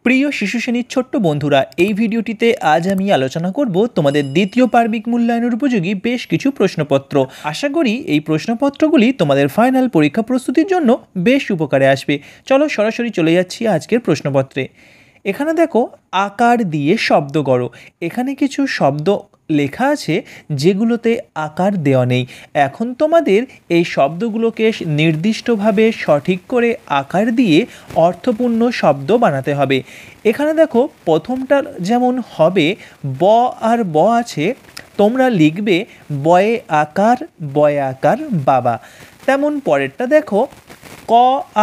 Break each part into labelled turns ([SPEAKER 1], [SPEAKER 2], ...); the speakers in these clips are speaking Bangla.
[SPEAKER 1] প্রিয় শিশু শ্রেণীর ছোট্ট বন্ধুরা, এই ভিডিওটিতে আজ আমি আলোচনা করব তোমাদের দ্বিতীয় পার্বিক মূল্যায়নের উপযোগী বেশ কিছু প্রশ্নপত্র। আশা করি এই প্রশ্নপত্রগুলি তোমাদের ফাইনাল পরীক্ষা প্রস্তুতির জন্য বেশ উপকারে আসবে। চলো সরাসরি চলে যাচ্ছি আজকের প্রশ্নপত্রে। এখানে দেখো, আকার দিয়ে শব্দ গড়ো। এখানে কিছু শব্দ লেখা আছে যেগুলোতে আকার দেওয়া নেই। এখন তোমাদের এই শব্দগুলোকে নির্দিষ্টভাবে সঠিক করে আকার দিয়ে অর্থপূর্ণ শব্দ বানাতে হবে। এখানে দেখো, প্রথমটা যেমন হবে ব আর ব আছে, তোমরা লিখবে বয়ে আকার বাবা। তেমন পরেরটা দেখো ক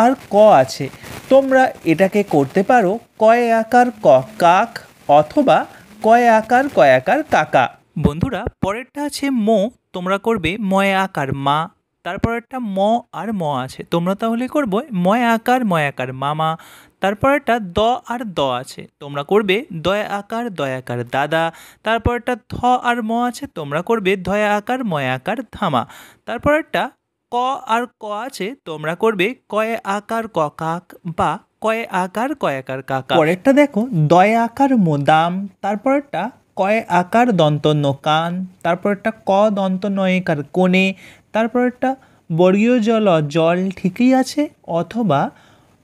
[SPEAKER 1] আর ক আছে, তোমরা এটাকে করতে পারো কয়ে আকার ক কাক অথবা কয়ে আকার কাকা। বন্ধুরা, পরেরটা আছে মো, তোমরা করবে ময় আকার মা। তারপরেরটা ম আর ম আছে, তোমরা তাহলে করবে ময় আকার মামা। তারপরেরটা দ আর দ আছে, তোমরা করবে দয়া আকার দাদা। তারপরেরটা ধ আর ম আছে, তোমরা করবে ধয়া আকার ময় আকার ধামা। তারপরেরটা ক আর ক আছে, তোমরা করবে কয়ে আকার ক কাক বা কয়ে আকার কাকা। পরেরটা দেখো দয়া আকার মোদাম। তারপরেরটা কয়ে আকার দন্তন্য কান। তারপরেরটা ক দন্ত নয়কার কোণে। তারপরেরটা বর্গীয় জল ঠিকই আছে, অথবা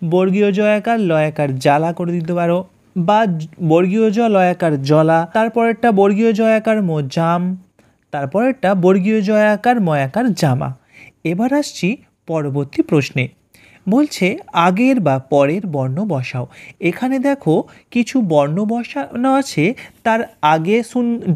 [SPEAKER 1] বর্গীয় জয়াকার লয়াকার জ্বালা করে দিতে পারো, বা বর্গীয় জ লয়াকার জলা। তারপরেরটা বর্গীয় জয়াকার জাম। তারপরেরটা বর্গীয় জয়াকার ময়াকার জামা। এবার আসছি পরবর্তী প্রশ্নে। বলছে আগের বা পরের বর্ণ বসাও। এখানে দেখো কিছু বর্ণ বসানো আছে, তার আগে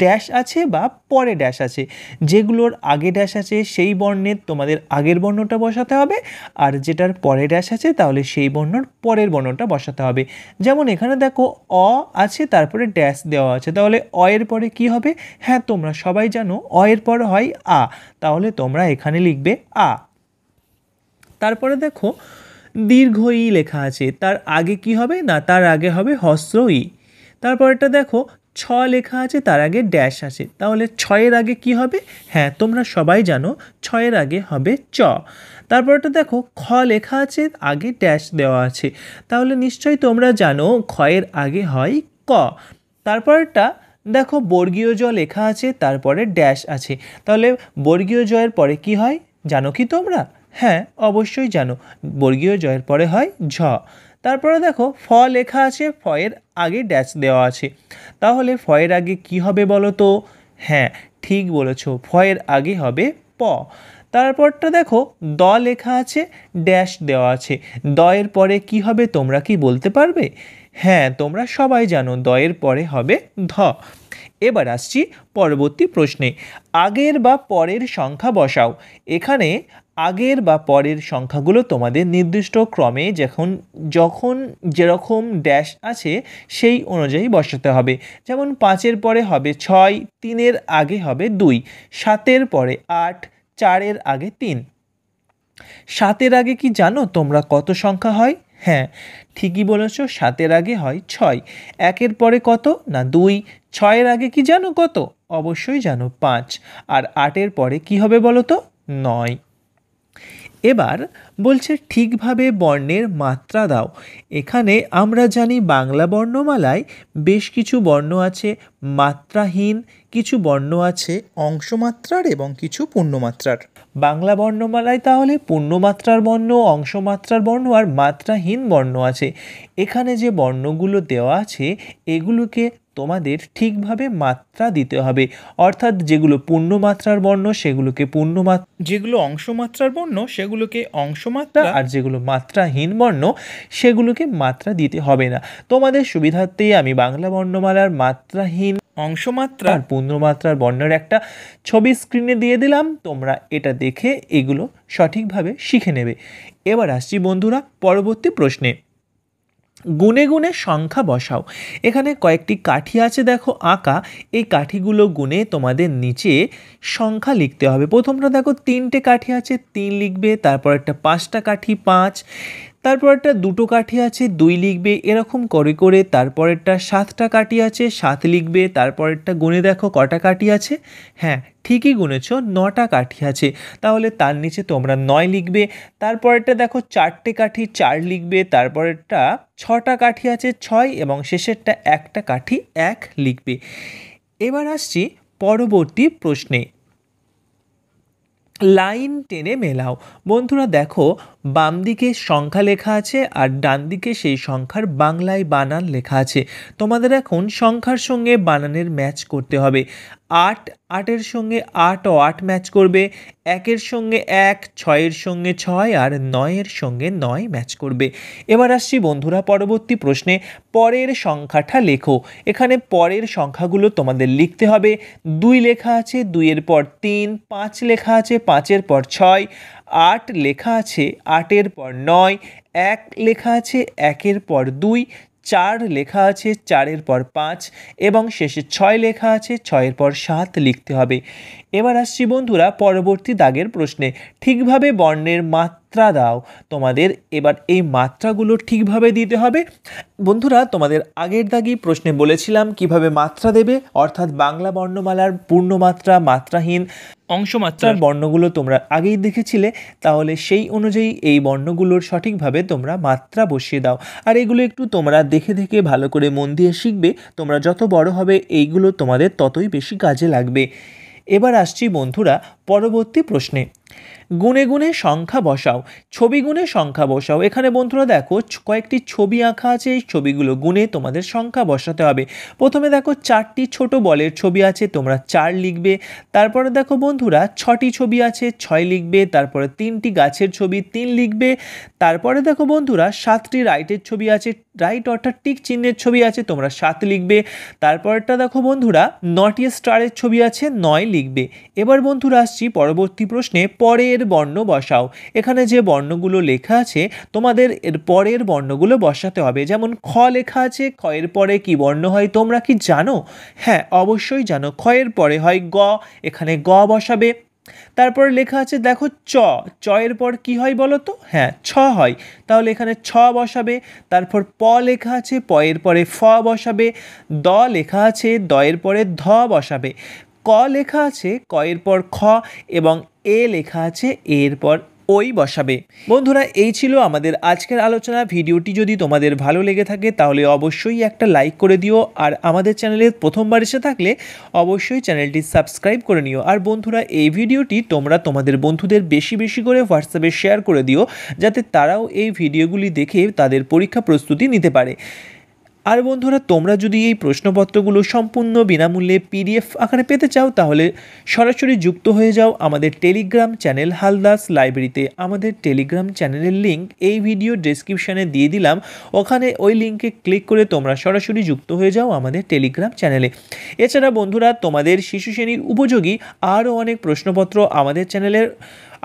[SPEAKER 1] ড্যাশ আছে বা পরে ড্যাশ আছে। যেগুলোর আগে ড্যাশ আছে সেই বর্ণের তোমাদের আগের বর্ণটা বসাতে হবে, আর যেটার পরে ড্যাশ আছে তাহলে সেই বর্ণর পরের বর্ণটা বসাতে হবে। যেমন এখানে দেখো অ আছে, তারপরে ড্যাশ দেওয়া আছে, তাহলে অ এর পরে কি হবে? হ্যাঁ, তোমরা সবাই জানো অ এর পরে হয় আ, তাহলে তোমরা এখানে লিখবে আ। তারপরে দেখো দীর্ঘ ই লেখা আছে, তার আগে কি হবে? না, তার আগে হবে হস্র ই। তারপরেরটা দেখো ছ লেখা আছে, তার আগে ড্যাশ আছে, তাহলে ছয়ের আগে কি হবে? হ্যাঁ, তোমরা সবাই জানো ছয়ের আগে হবে চ। তারপরটা দেখো খ লেখা আছে, আগে ড্যাশ দেওয়া আছে, তাহলে নিশ্চয়ই তোমরা জানো খয়ের আগে হয় ক। তারপরটা দেখো বর্গীয় জ লেখা আছে, তারপরে ড্যাশ আছে, তাহলে বর্গীয় জয়ের পরে কি হয় জানো কি তোমরা? হ্যাঁ, অবশ্যই জানো, বর্গীয় জয়ের পরে হয় ঝ। তারপরে দেখো ফ লেখা আছে, ফয়ের আগে ড্যাশ দেওয়া আছে, তাহলে ফয়ের আগে কি হবে বলো তো? হ্যাঁ, ঠিক বলেছো, ফয়ের আগে হবে প। তারপরটা দেখো দ লেখা আছে, ড্যাশ দেওয়া আছে, দ এর পরে কি হবে তোমরা কি বলতে পারবে? হ্যাঁ, তোমরা সবাই জানো দ এর পরে হবে ধ। এবার আসছি পরবর্তী প্রশ্নে। আগের বা পরের সংখ্যা বসাও। এখানে আগের বা পরের সংখ্যাগুলো তোমাদের নির্দিষ্ট ক্রমে যখন যেরকম ড্যাশ আছে সেই অনুযায়ী বসাতে হবে। যেমন 5-এর পরে হবে 6, 3-এর আগে হবে 2, 7-এর পরে 8, 4-এর আগে 3। 7-এর আগে কি জানো তোমরা কত সংখ্যা হয়? হ্যাঁ, ঠিকই বলেছো, 7-এর আগে হয় 6। 1-এর পরে কত? না 2। 6-এর আগে কি জানো কত? অবশ্যই জানো, 5। আর 8-এর পরে কি হবে বলো তো? 9। এবার বলছে ঠিকভাবে বর্ণের মাত্রা দাও। এখানে আমরা জানি বাংলা বর্ণমালায় বেশ কিছু বর্ণ আছে মাত্রাহীন, কিছু বর্ণ আছে অংশমাত্রার এবং কিছু পূর্ণমাত্রার। বাংলা বর্ণমালায় তাহলে পূর্ণমাত্রার বর্ণ, অংশমাত্রার বর্ণ আর মাত্রাহীন বর্ণ আছে। এখানে যে বর্ণগুলো দেওয়া আছে এগুলোকে তোমাদের ঠিকভাবে মাত্রা দিতে হবে, অর্থাৎ যেগুলো পূর্ণমাত্রার বর্ণ সেগুলোকে পূর্ণমাত্রা, যেগুলো অংশমাত্রার বর্ণ সেগুলোকে অংশমাত্রা, আর যেগুলো মাত্রাহীন বর্ণ সেগুলোকে মাত্রা দিতে হবে না। তোমাদের সুবিধার্থেই আমি বাংলা বর্ণমালার মাত্রাহীন, অংশমাত্রা আর পূর্ণমাত্রার বর্ণের একটা ছবি স্ক্রিনে দিয়ে দিলাম, তোমরা এটা দেখে এগুলো সঠিকভাবে শিখে নেবে। এবার আসছি বন্ধুরা পরবর্তী প্রশ্নে। গুণে গুণে সংখ্যা বসাও। এখানে কয়েকটি কাঠি আছে দেখো আঁকা, এই কাঠিগুলো গুণে তোমাদের নিচে সংখ্যা লিখতে হবে। প্রথমটা দেখো 3টে কাঠি আছে, 3 লিখবে। তারপর একটা 5টা কাঠি 5। তারপরেরটা দুটো কাঠি আছে 2 লিখবে, এরকম করে করে। তারপরেরটা 7টা কাঠি আছে 7 লিখবে। তারপরেরটা গুনে দেখো কটা কাঠি আছে, হ্যাঁ ঠিকই গুনেছ 9টা কাঠি আছে, তাহলে তার নিচে তোমরা 9 লিখবে। তারপরেরটা দেখো 4টে কাঠি 4 লিখবে। তারপরেরটা 6টা কাঠি আছে 6 এবং শেষেরটা একটা কাঠি 1 লিখবে। এবার আসছি পরবর্তী প্রশ্নে। লাইন টেনে মেলাও। বন্ধুরা দেখো বাম দিকে সংখ্যা লেখা আছে আর ডান দিকে সেই সংখ্যার বাংলায় বানান লেখা আছে। তোমাদের এখন সংখ্যার সঙ্গে বানানের ম্যাচ করতে হবে। 8 8-এর সঙ্গে 8 ও 8 ম্যাচ করবে, 1-এর সঙ্গে 1, 6-এর সঙ্গে 6 আর 9-এর সঙ্গে 9 ম্যাচ করবে। এবার আসছি বন্ধুরা পরবর্তী প্রশ্নে। পরের সংখ্যাটা লেখো। এখানে পরের সংখ্যাগুলো তোমাদের লিখতে হবে। 2 লেখা আছে 2-এর পর 3, 5 লেখা আছে 5-এর পর 6, 8 লেখা আছে 8-এর পর 9, 1 লেখা আছে 1-এর পর 2, 4 লেখা আছে 4-এর পর 5 এবং শেষে 6 লেখা আছে 6-এর পর 7 লিখতে হবে। এবার আসছি বন্ধুরা পরবর্তী দাগের প্রশ্নে। ঠিকভাবে বর্ণের মাত্রা দাও। তোমাদের এবার এই মাত্রাগুলো ঠিকভাবে দিতে হবে। বন্ধুরা তোমাদের আগের দাগেই প্রশ্নে বলেছিলাম কিভাবে মাত্রা দেবে, অর্থাৎ বাংলা বর্ণমালার পূর্ণমাত্রা, মাত্রাহীন, অংশমাত্রার বর্ণগুলো তোমরা আগেই দেখেছিলে। তাহলে সেই অনুযায়ী এই বর্ণগুলোর সঠিকভাবে তোমরা মাত্রা বসিয়ে দাও। আর এগুলো একটু তোমরা দেখে দেখে ভালো করে মন দিয়ে শিখবে। তোমরা যত বড় হবে এইগুলো তোমাদের ততই বেশি কাজে লাগবে। এবার আসছি বন্ধুরা পরবর্তী প্রশ্নে। গুণে গুণে সংখ্যা বসাও। ছবি গুণে সংখ্যা বসাও। এখানে বন্ধুরা দেখো কয়েকটি ছবি আঁকা আছে, এই ছবিগুলো গুণে তোমাদের সংখ্যা বসাতে হবে। প্রথমে দেখো 4টি ছোট বলের ছবি আছে, তোমরা 4 লিখবে। তারপরে দেখো বন্ধুরা 6টি ছবি আছে 6 লিখবে। তারপরে 3টি গাছের ছবি 3 লিখবে। তারপরে দেখো বন্ধুরা 7টি রাইটের ছবি আছে, রাইট অর্থাৎ টিক চিহ্নের ছবি আছে, তোমরা 7 লিখবে। তারপরটা দেখো বন্ধুরা 9টি স্টারের ছবি আছে 9 লিখবে। এবার বন্ধুরা আসছি পরবর্তী প্রশ্নে। পরের বর্ণ বসাও। এখানে যে বর্ণগুলো লেখা আছে তোমাদের এর পরের বর্ণগুলো বসাতে হবে। যেমন খ লেখা আছে, খ এর পরে কি বর্ণ হয় তোমরা কি জানো? হ্যাঁ অবশ্যই জানো, খ এর পরে হয় গ, এখানে গ বসাবে। তারপরে লেখা আছে দেখো চ, চ এর পর কি হয় বলো তো? হ্যাঁ ছ হয়, তাহলে এখানে ছ বসাবে। তারপর প লেখা আছে, প এর পরে ফ বসাবে। দ লেখা আছে, দ এর পরে ধ বসাবে। ক লেখা আছে, ক এর পর খ এবং এ লেখা আছে, এর পর ওই বসাবে। বন্ধুরা এই ছিল আমাদের আজকের আলোচনা। ভিডিওটি যদি তোমাদের ভালো লেগে থাকে তাহলে অবশ্যই একটা লাইক করে দিও। আর আমাদের চ্যানেলে প্রথমবার এসে থাকলে অবশ্যই চ্যানেলটি সাবস্ক্রাইব করে নিও। আর বন্ধুরা এই ভিডিওটি তোমরা তোমাদের বন্ধুদের বেশি বেশি করে হোয়াটসঅ্যাপে শেয়ার করে দিও, যাতে তারাও এই ভিডিওগুলি দেখে তাদের পরীক্ষা প্রস্তুতি নিতে পারে। আর বন্ধুরা তোমরা যদি এই প্রশ্নপত্রগুলো সম্পূর্ণ বিনামূল্যে পিডিএফ আকারে পেতে চাও তাহলে সরাসরি যুক্ত হয়ে যাও আমাদের টেলিগ্রাম চ্যানেল হালদাস লাইব্রেরিতে। আমাদের টেলিগ্রাম চ্যানেলের লিঙ্ক এই ভিডিও ডেসক্রিপশানে দিয়ে দিলাম, ওখানে ওই লিঙ্কে ক্লিক করে তোমরা সরাসরি যুক্ত হয়ে যাও আমাদের টেলিগ্রাম চ্যানেলে। এছাড়া বন্ধুরা তোমাদের শিশু শ্রেণীর উপযোগী আরও অনেক প্রশ্নপত্র আমাদের চ্যানেলের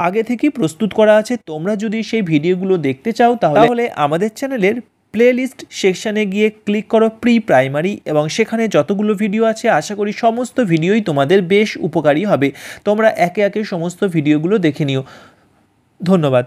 [SPEAKER 1] আগে থেকেই প্রস্তুত করা আছে। তোমরা যদি সেই ভিডিওগুলো দেখতে চাও তাহলে আমাদের চ্যানেলের প্লেলিস্ট সেকশানে গিয়ে ক্লিক করো প্রি প্রাইমারি, এবং সেখানে যতগুলো ভিডিও আছে আশা করি সমস্ত ভিডিওই তোমাদের বেশ উপকারী হবে। তোমরা একে একে সমস্ত ভিডিওগুলো দেখে নিও। ধন্যবাদ।